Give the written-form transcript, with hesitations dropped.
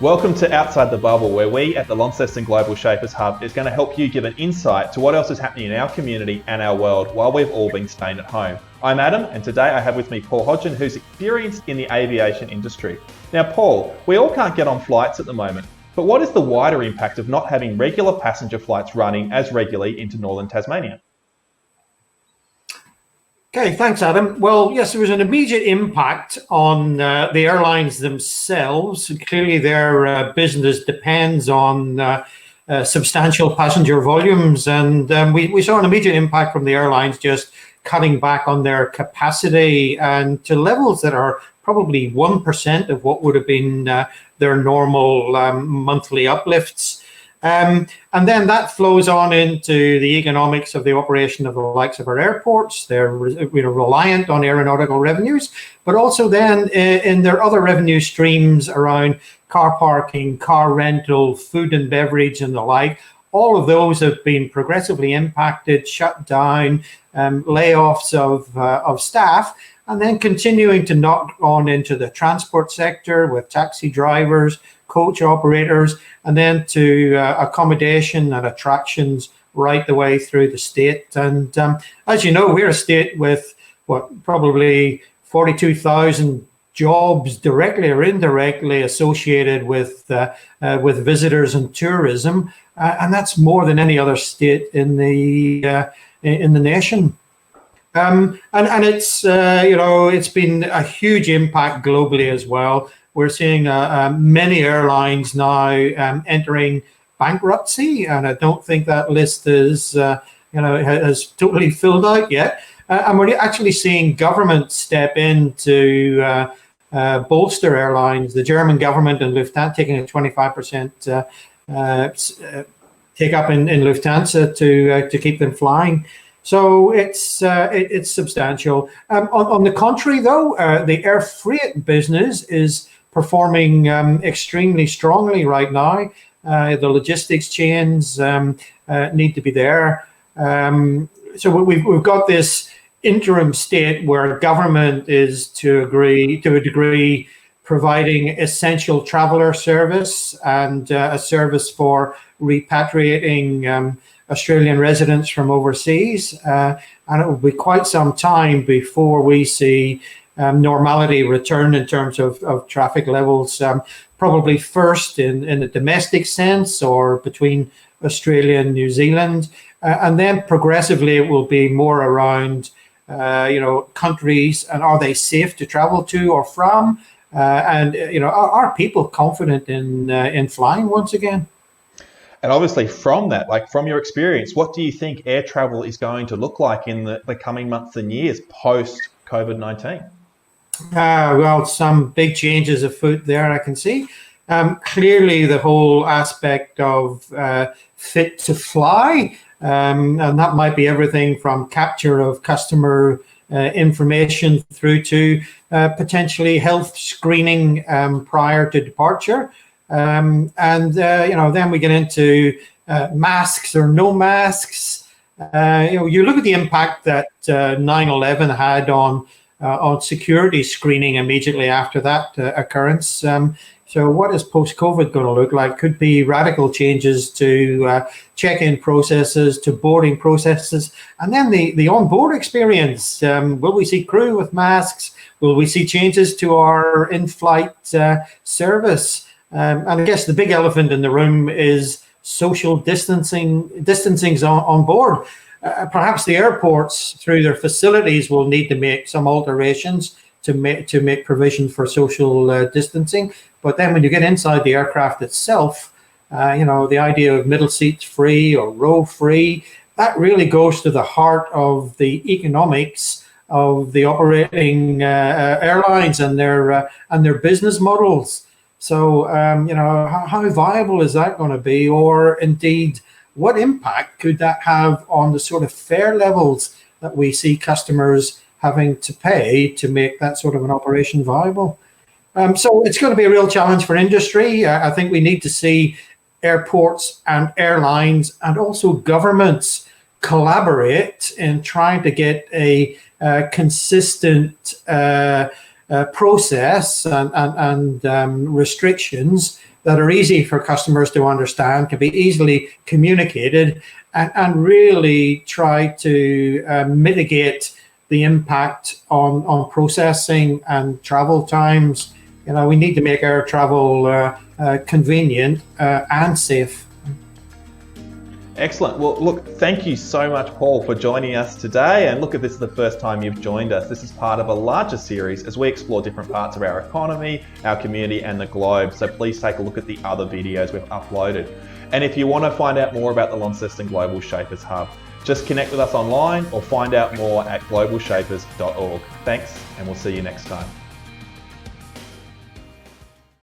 Welcome to Outside the Bubble, where we at the Launceston Global Shapers Hub is going to help you give an insight to what else is happening in our community and our world while we've all been staying at home. I'm Adam, and today I have with me Paul Hodgen, who's experienced in the aviation industry. Now, Paul, we all can't get on flights at the moment, but what is the wider impact of not having regular passenger flights running as regularly into Northern Tasmania? Okay, thanks, Adam. Well, yes, there was an immediate impact on the airlines themselves. Clearly, their business depends on substantial passenger volumes, and we saw an immediate impact from the airlines just cutting back on their capacity and to levels that are probably 1% of what would have been their normal monthly uplifts. And then that flows on into the economics of the operation of the likes of our airports. They're reliant on aeronautical revenues, but also then in their other revenue streams around car parking, car rental, food and beverage and the like. All of those have been progressively impacted, shut down, layoffs of staff, and then continuing to knock on into the transport sector with taxi drivers, coach operators, and then to accommodation and attractions right the way through the state. And as you know, we're a state with probably 42,000 jobs directly or indirectly associated with visitors and tourism, and that's more than any other state in the nation. And it's it's been a huge impact globally as well. We're seeing many airlines now entering bankruptcy, and I don't think that list is has totally filled out yet. And we're actually seeing government step in to bolster airlines. The German government and Lufthansa taking a 25% take up in Lufthansa to keep them flying. So it's substantial. On the contrary, though, the air freight business is performing extremely strongly right now. The logistics chains need to be there. So we've got this interim state where government is to a degree providing essential traveller service and a service for repatriating Australian residents from overseas, and it will be quite some time before we see normality return in terms of traffic levels, probably first in the domestic sense or between Australia and New Zealand, and then progressively it will be more around countries and are they safe to travel to or from, and are people confident in flying once again? And obviously from that, like from your experience, what do you think air travel is going to look like in the coming months and years post COVID-19? Well, some big changes afoot there, I can see. Clearly, the whole aspect of fit to fly, and that might be everything from capture of customer information through to potentially health screening prior to departure. And then we get into masks or no masks. You look at the impact that 9/11 had on security screening immediately after that occurrence. So what is post-COVID going to look like? Could be radical changes to check-in processes, to boarding processes, and then the on-board experience. Will we see crew with masks? Will we see changes to our in-flight service? And I guess the big elephant in the room is social distancing's on board. Perhaps the airports, through their facilities, will need to make some alterations to make provision for social distancing. But then when you get inside the aircraft itself, the idea of middle seats free or row free, that really goes to the heart of the economics of the operating airlines and their business models. So, how viable is that going to be? Or indeed, what impact could that have on the sort of fare levels that we see customers having to pay to make that sort of an operation viable? So it's going to be a real challenge for industry. I think we need to see airports and airlines and also governments collaborate in trying to get a consistent process and restrictions that are easy for customers to understand, can be easily communicated, and really try to mitigate the impact on processing and travel times. We need to make our travel convenient and safe. Excellent. Well, look, thank you so much, Paul, for joining us today. And look, if this is the first time you've joined us, this is part of a larger series as we explore different parts of our economy, our community, and the globe. So please take a look at the other videos we've uploaded. And if you want to find out more about the Launceston Global Shapers Hub, just connect with us online or find out more at globalshapers.org. Thanks, and we'll see you next time.